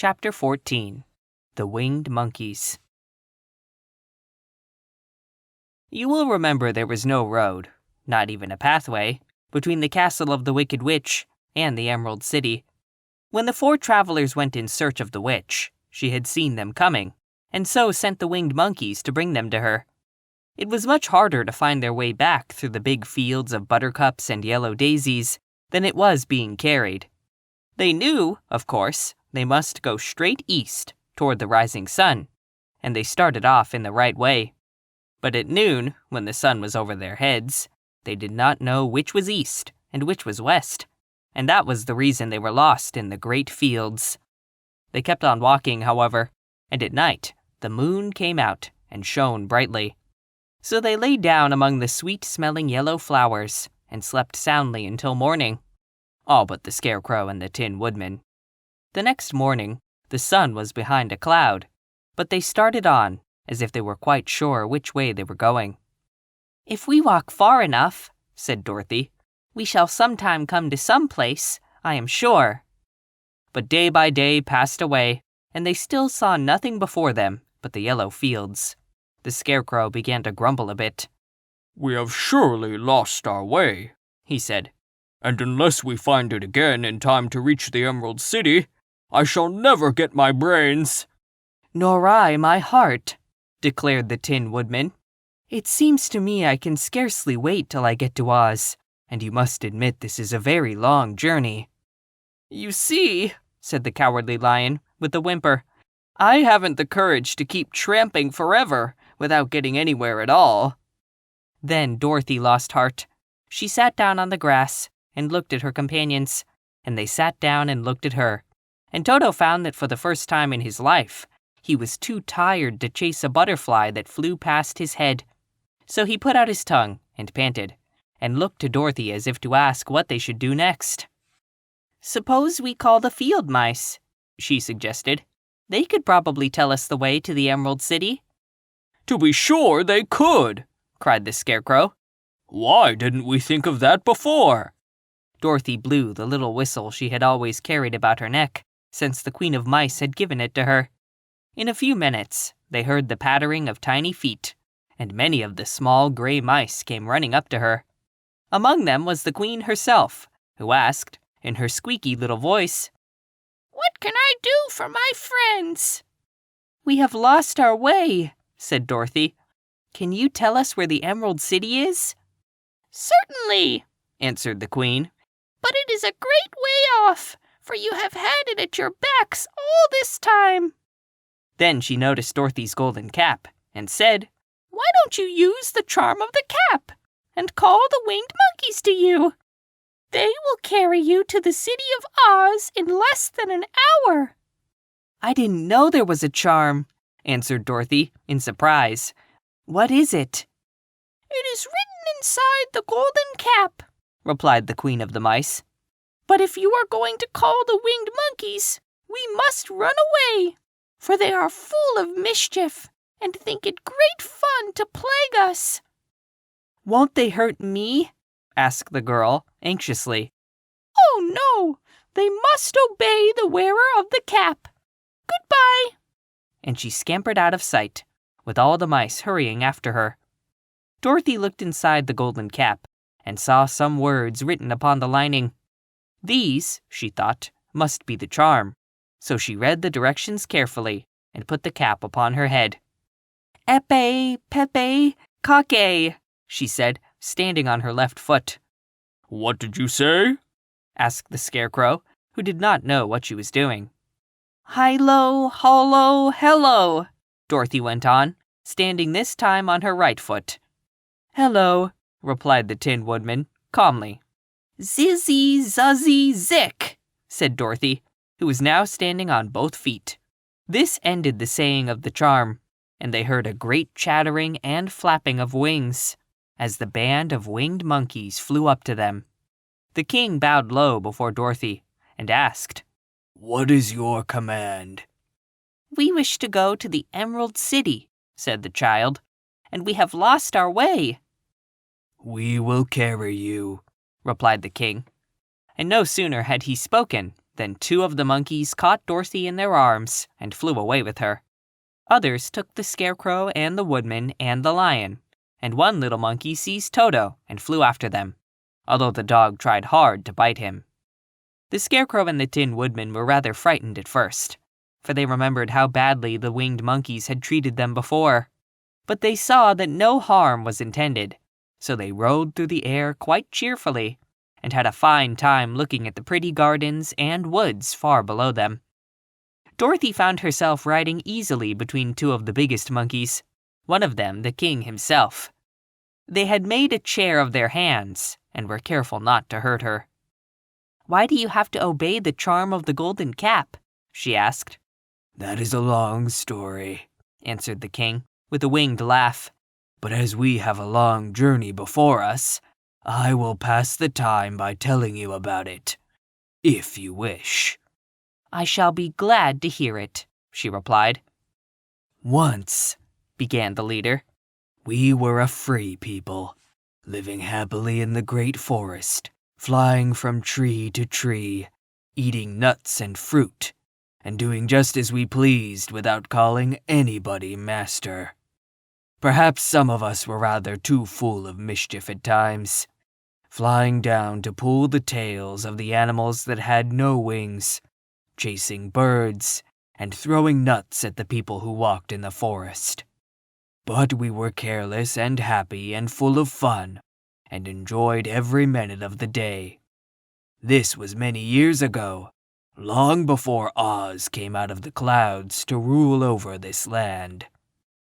Chapter 14. The Winged Monkeys. You will remember there was no road, not even a pathway, between the castle of the Wicked Witch and the Emerald City. When the 4 travelers went in search of the witch, she had seen them coming, and so sent the winged monkeys to bring them to her. It was much harder to find their way back through the big fields of buttercups and yellow daisies than it was being carried. They knew, of course, they must go straight east toward the rising sun, and they started off in the right way. But at noon, when the sun was over their heads, they did not know which was east and which was west, and that was the reason they were lost in the great fields. They kept on walking, however, and at night the moon came out and shone brightly. So they lay down among the sweet-smelling yellow flowers and slept soundly until morning, all but the Scarecrow and the Tin Woodman. The next morning, the sun was behind a cloud, but they started on as if they were quite sure which way they were going. "If we walk far enough," said Dorothy, "we shall sometime come to some place, I am sure." But day by day passed away, and they still saw nothing before them but the yellow fields. The Scarecrow began to grumble a bit. "We have surely lost our way," he said, "and unless we find it again in time to reach the Emerald City, I shall never get my brains." "Nor I my heart," declared the Tin Woodman. "It seems to me I can scarcely wait till I get to Oz, and you must admit this is a very long journey." "You see," said the Cowardly Lion, with a whimper, "I haven't the courage to keep tramping forever without getting anywhere at all." Then Dorothy lost heart. She sat down on the grass and looked at her companions, and they sat down and looked at her. And Toto found that for the first time in his life, he was too tired to chase a butterfly that flew past his head. So he put out his tongue and panted, and looked to Dorothy as if to ask what they should do next. "Suppose we call the field mice," she suggested. "They could probably tell us the way to the Emerald City." "To be sure they could," cried the Scarecrow. "Why didn't we think of that before?" Dorothy blew the little whistle she had always carried about her neck, since the Queen of Mice had given it to her. In a few minutes, they heard the pattering of tiny feet, and many of the small gray mice came running up to her. Among them was the Queen herself, who asked, in her squeaky little voice, "What can I do for my friends?" "We have lost our way," said Dorothy. "Can you tell us where the Emerald City is?" "Certainly," answered the Queen, "but it is a great way off, for you have had it at your backs all this time." Then she noticed Dorothy's golden cap and said, "Why don't you use the charm of the cap and call the winged monkeys to you? They will carry you to the city of Oz in less than an hour." "I didn't know there was a charm," answered Dorothy in surprise. "What is it?" "It is written inside the golden cap," replied the Queen of the Mice. "But if you are going to call the winged monkeys, we must run away, for they are full of mischief and think it great fun to plague us." "Won't they hurt me?" asked the girl anxiously. "Oh, no. They must obey the wearer of the cap. Goodbye." And she scampered out of sight, with all the mice hurrying after her. Dorothy looked inside the golden cap and saw some words written upon the lining. These, she thought, must be the charm, so she read the directions carefully and put the cap upon her head. "Epe, pepe, coque," she said, standing on her left foot. "What did you say?" asked the Scarecrow, who did not know what she was doing. "Hilo, holo, hello," Dorothy went on, standing this time on her right foot. "Hello," replied the Tin Woodman, calmly. "Zizzy, zuzzy, zick," said Dorothy, who was now standing on both feet. This ended the saying of the charm, and they heard a great chattering and flapping of wings as the band of winged monkeys flew up to them. The king bowed low before Dorothy and asked, "What is your command?" "We wish to go to the Emerald City," said the child, "and we have lost our way." "We will carry you," replied the king. And no sooner had he spoken Then 2 of the monkeys caught Dorothy in their arms and flew away with her. Others took the Scarecrow and the Woodman and the Lion, and one little monkey seized Toto and flew after them, although the dog tried hard to bite him. The Scarecrow and the Tin Woodman were rather frightened at first, for they remembered how badly the winged monkeys had treated them before. But they saw that no harm was intended, so they rode through the air quite cheerfully and had a fine time looking at the pretty gardens and woods far below them. Dorothy found herself riding easily between 2 of the biggest monkeys, one of them the king himself. They had made a chair of their hands and were careful not to hurt her. "Why do you have to obey the charm of the golden cap?" she asked. "That is a long story," answered the king, with a winged laugh. "But as we have a long journey before us, I will pass the time by telling you about it, if you wish." "I shall be glad to hear it," she replied. "Once," began the leader, "we were a free people, living happily in the great forest, flying from tree to tree, eating nuts and fruit, and doing just as we pleased without calling anybody master. Perhaps some of us were rather too full of mischief at times, flying down to pull the tails of the animals that had no wings, chasing birds, and throwing nuts at the people who walked in the forest. But we were careless and happy and full of fun, and enjoyed every minute of the day. This was many years ago, long before Oz came out of the clouds to rule over this land.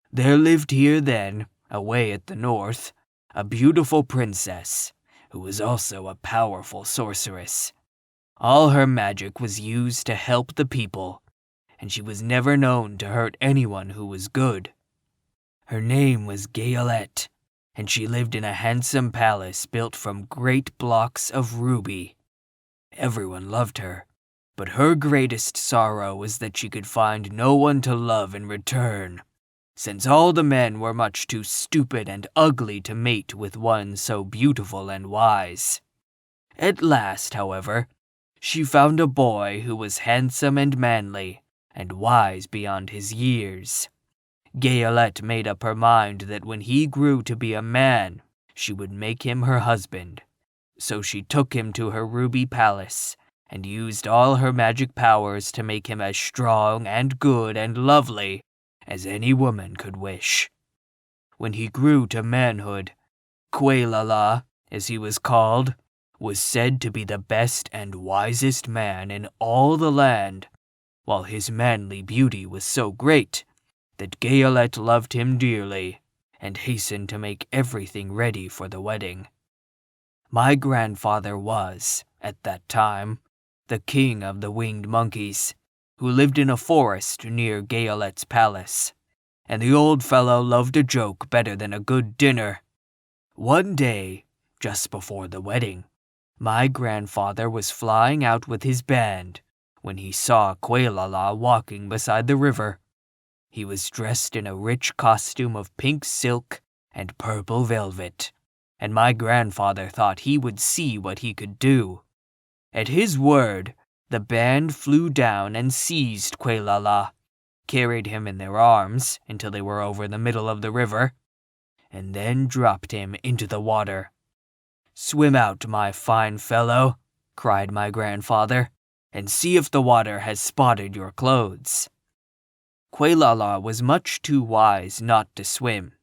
There lived here then, away at the north, a beautiful princess, who was also a powerful sorceress. All her magic was used to help the people, and she was never known to hurt anyone who was good. Her name was Gayolette, and she lived in a handsome palace built from great blocks of ruby. Everyone loved her, but her greatest sorrow was that she could find no one to love in return, since all the men were much too stupid and ugly to mate with one so beautiful and wise. At last, however, she found a boy who was handsome and manly, and wise beyond his years. Gayolette made up her mind that when he grew to be a man, she would make him her husband. So she took him to her ruby palace, and used all her magic powers to make him as strong and good and lovely as any woman could wish. When he grew to manhood, Quaylala, as he was called, was said to be the best and wisest man in all the land, while his manly beauty was so great that Gayolette loved him dearly and hastened to make everything ready for the wedding. My grandfather was, at that time, the king of the winged monkeys, who lived in a forest near Gayolette's palace, and the old fellow loved a joke better than a good dinner. One day, just before the wedding, my grandfather was flying out with his band when he saw Quaylala walking beside the river. He was dressed in a rich costume of pink silk and purple velvet, and my grandfather thought he would see what he could do. At his word, the band flew down and seized Quaylala, carried him in their arms until they were over the middle of the river, and then dropped him into the water. "Swim out, my fine fellow," cried my grandfather, "and see if the water has spotted your clothes." Quaylala was much too wise not to swim,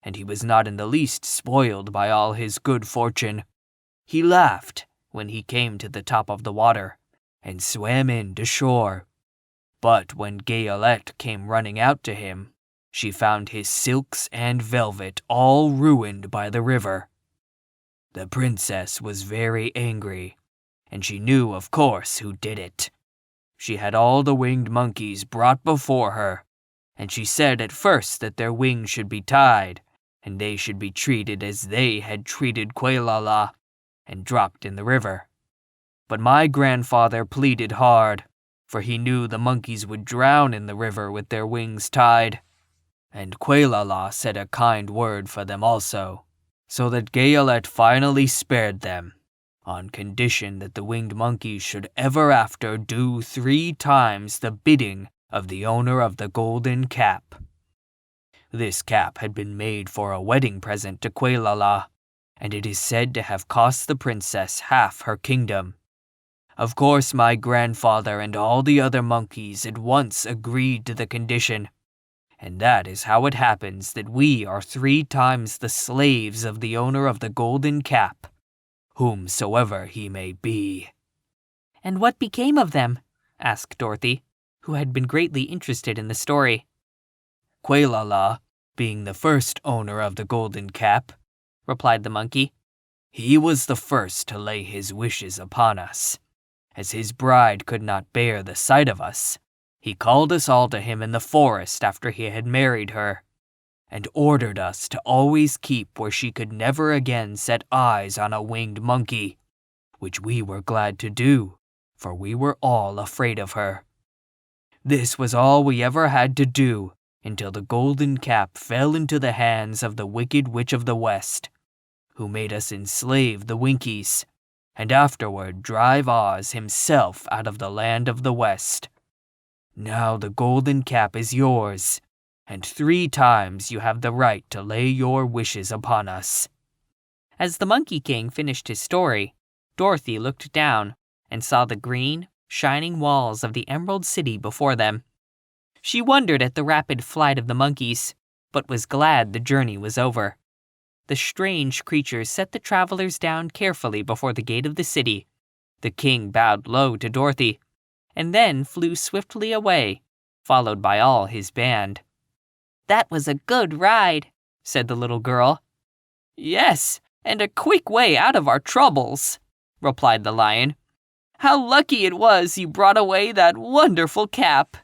and he was not in the least spoiled by all his good fortune. He laughed when he came to the top of the water, and swam in to shore. But when Gayolette came running out to him, she found his silks and velvet all ruined by the river. The princess was very angry, and she knew, of course, who did it. She had all the winged monkeys brought before her, and she said at first that their wings should be tied, and they should be treated as they had treated Quaylala, and dropped in the river. But my grandfather pleaded hard, for he knew the monkeys would drown in the river with their wings tied. And Quaylala said a kind word for them also, so that Gayolette finally spared them, on condition that the winged monkeys should ever after do 3 times the bidding of the owner of the golden cap. This cap had been made for a wedding present to Quelala, and it is said to have cost the princess half her kingdom. Of course, my grandfather and all the other monkeys at once agreed to the condition, and that is how it happens that we are 3 times the slaves of the owner of the golden cap, whomsoever he may be." "And what became of them?" asked Dorothy, who had been greatly interested in the story. "Quelala, being the first owner of the golden cap," replied the monkey, "he was the first to lay his wishes upon us. As his bride could not bear the sight of us, he called us all to him in the forest after he had married her, and ordered us to always keep where she could never again set eyes on a winged monkey, which we were glad to do, for we were all afraid of her. This was all we ever had to do until the golden cap fell into the hands of the Wicked Witch of the West, who made us enslave the Winkies, and afterward drive Oz himself out of the land of the West. Now the golden cap is yours, and 3 times you have the right to lay your wishes upon us." As the Monkey King finished his story, Dorothy looked down and saw the green, shining walls of the Emerald City before them. She wondered at the rapid flight of the monkeys, but was glad the journey was over. The strange creatures set the travelers down carefully before the gate of the city. The king bowed low to Dorothy, and then flew swiftly away, followed by all his band. "That was a good ride," said the little girl. "Yes, and a quick way out of our troubles," replied the lion. "How lucky it was you brought away that wonderful cap."